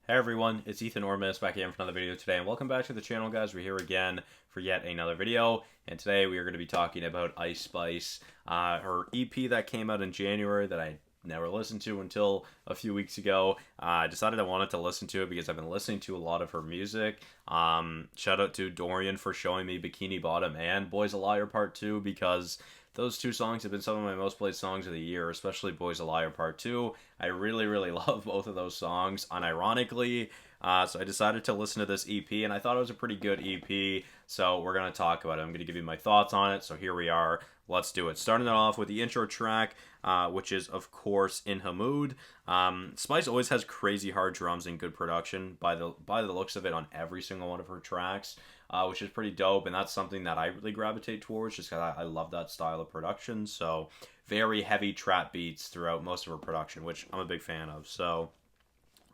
Hey everyone, it's Ethan Ormis back again for another video today, and welcome back to the channel, guys. We're here again for yet another video, and today we are going to be talking about Ice Spice, her EP that came out in January that I never listened to until a few weeks ago. I decided I wanted to listen to it because I've been listening to a lot of her music. Shout out to Dorian for showing me Bikini Bottom and Boys a Liar Part 2, because those two songs have been some of my most played songs of the year, especially Boys a Liar Part 2. I really, really love both of those songs, unironically. So I decided to listen to this EP, and I thought it was a pretty good EP, so we're going to talk about it. I'm going to give you my thoughts on it, so here we are. Let's do it. Starting it off with the intro track, which is, of course, In Hamood. Spice always has crazy hard drums and good production by the looks of it on every single one of her tracks. Which is pretty dope, and that's something that I really gravitate towards, just because I love that style of production. So, very heavy trap beats throughout most of her production, which I'm a big fan of. So,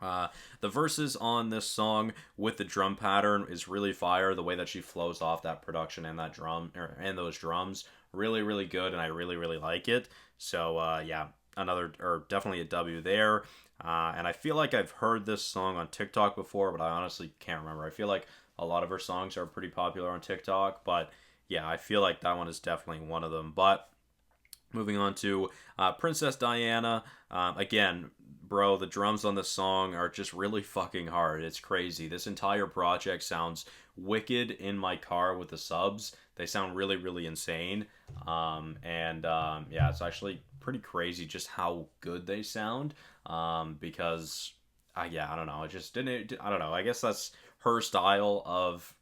the verses on this song with the drum pattern is really fire. The way that she flows off that production and that drum, and those drums, really, really good, and I really, really like it. So, yeah, definitely a W there. And I feel like I've heard this song on TikTok before, but I honestly can't remember. I feel like a lot of her songs are pretty popular on TikTok, but yeah, I feel like that one is definitely one of them. But moving on to Princess Diana. Again, bro, the drums on this song are just really fucking hard. It's crazy. This entire project sounds wicked in my car with the subs. They sound really, really insane. Yeah, it's actually pretty crazy just how good they sound. Because, yeah, I don't know. It just didn't. I don't know. I guess that's her style of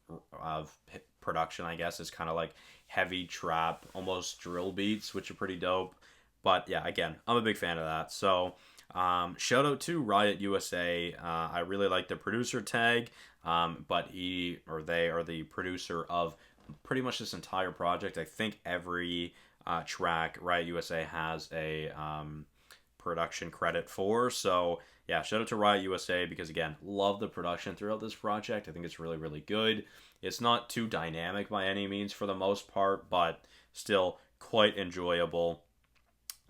production. I guess is kind of like heavy trap, almost drill beats, which are pretty dope. But yeah, again, I'm a big fan of that. So shout out to Riot USA. I really like the producer tag, but he or they are the producer of pretty much this entire project. I think every track Riot USA has a production credit for. So yeah, shout out to Riot USA because, again, love the production throughout this project. I think it's really, really good. It's not too dynamic by any means for the most part, but still quite enjoyable.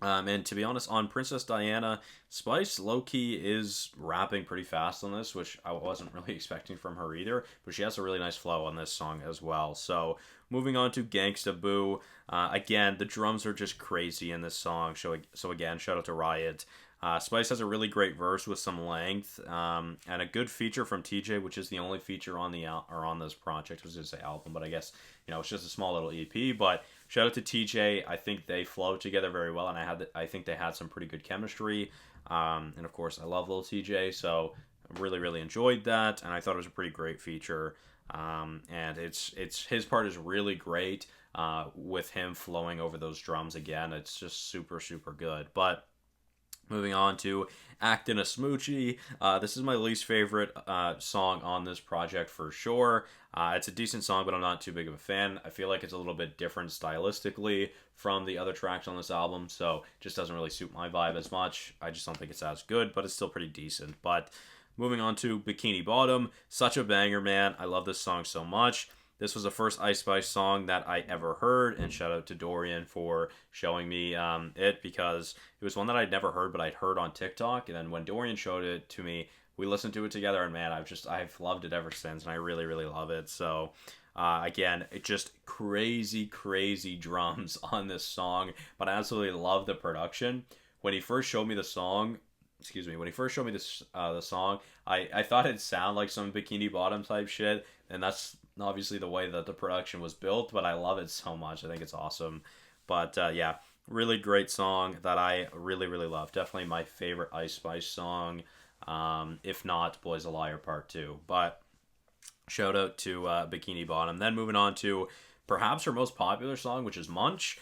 And to be honest, on Princess Diana, Spice low-key is rapping pretty fast on this, which I wasn't really expecting from her either, but she has a really nice flow on this song as well. So moving on to Gangsta Boo, again, the drums are just crazy in this song, so again, shout out to Riot. Spice has a really great verse with some length, and a good feature from TJ, which is the only feature on on this project. I was going to say album, but I guess it's just a small little EP. But shout out to TJ. I think they flow together very well, and I think they had some pretty good chemistry. And of course, I love little TJ, so I really, really enjoyed that, and I thought it was a pretty great feature. And it's his part is really great, with him flowing over those drums again. It's just super, super good. But moving on to Actin' a Smoochie. This is my least favorite song on this project for sure. It's a decent song, but I'm not too big of a fan. I feel like it's a little bit different stylistically from the other tracks on this album, so it just doesn't really suit my vibe as much. I just don't think it's as good, but it's still pretty decent. But moving on to Bikini Bottom. Such a banger, man. I love this song so much. This was the first Ice Spice song that I ever heard, and shout out to Dorian for showing me it, because it was one that I'd never heard, but I'd heard on TikTok, and then when Dorian showed it to me, we listened to it together, and man, I've loved it ever since, and I really, really love it. So again, it just crazy, crazy drums on this song, but I absolutely love the production. When he first showed me the song, when he first showed me the song, I thought it'd sound like some Bikini Bottom type shit, and that's obviously the way that the production was built, but I love it so much. I think it's awesome. But yeah, really great song that I really, really love. Definitely my favorite Ice Spice song, if not Boys a Liar Part 2. But shout out to Bikini Bottom. Then moving on to perhaps her most popular song, which is Munch,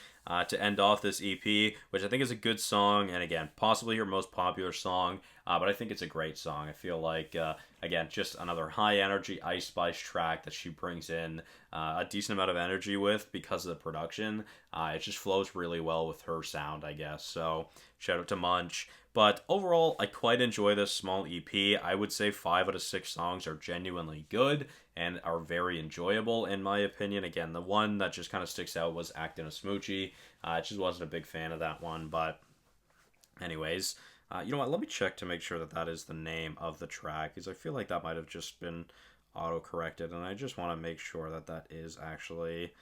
to end off this EP, which I think is a good song, and again, possibly her most popular song, but I think it's a great song. I feel like, again, just another high-energy Ice Spice track that she brings in a decent amount of energy with because of the production. It just flows really well with her sound, I guess, so shout out to Munch. But overall, I quite enjoy this small EP. I would say 5 out of 6 songs are genuinely good and are very enjoyable in my opinion. Again, the one that just kind of sticks out was Actin' a Smoochie. I just wasn't a big fan of that one, but anyways, You know what? Let me check to make sure that that is the name of the track, because I feel like that might have just been auto-corrected, and I just want to make sure that that is actually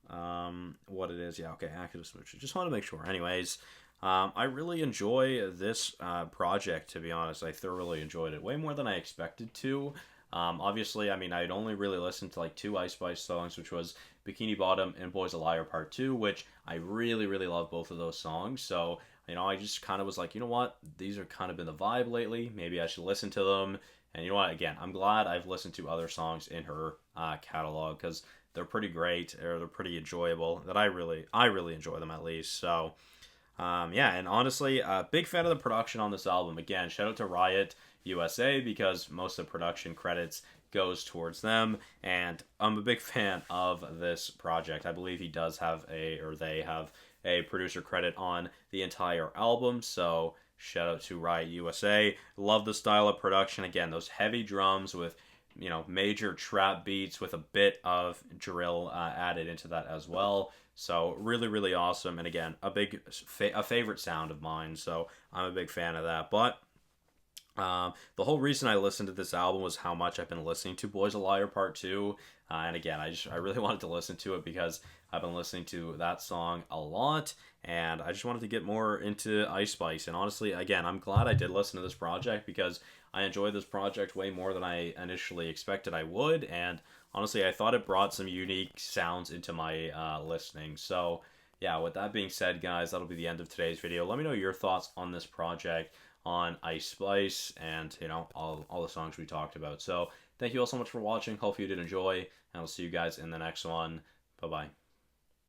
what it is. Yeah, okay, Active Smooch. Just want to make sure. Anyways, I really enjoy this project, to be honest. I thoroughly enjoyed it, way more than I expected to. Obviously, I mean, I'd only really listened to like two Ice Spice songs, which was Bikini Bottom and Boys a Liar Part 2, which I really, really love both of those songs. So, you know, I just kind of was like, you know what? These are kind of been the vibe lately. Maybe I should listen to them. And you know what? Again, I'm glad I've listened to other songs in her catalog, because they're pretty great, or they're pretty enjoyable. That I really enjoy them, at least. So, yeah, and honestly, big fan of the production on this album. Again, shout out to Riot USA, because most of the production credits goes towards them, and I'm a big fan of this project. I believe he does have or they have a producer credit on the entire album, so shout out to Riot USA. Love the style of production. Again, those heavy drums with, you know, major trap beats with a bit of drill added into that as well. So really, really awesome. And again, a favorite sound of mine. So I'm a big fan of that. But the whole reason I listened to this album was how much I've been listening to Boys a Liar Part 2. And again, I really wanted to listen to it because I've been listening to that song a lot, and I just wanted to get more into Ice Spice. And honestly, again, I'm glad I did listen to this project, because I enjoyed this project way more than I initially expected I would. And honestly, I thought it brought some unique sounds into my listening. So yeah, with that being said, guys, that'll be the end of today's video. Let me know your thoughts on this project, on Ice Spice, and, you know, all the songs we talked about. So thank you all so much for watching. Hope you did enjoy, and I'll see you guys in the next one. Bye bye.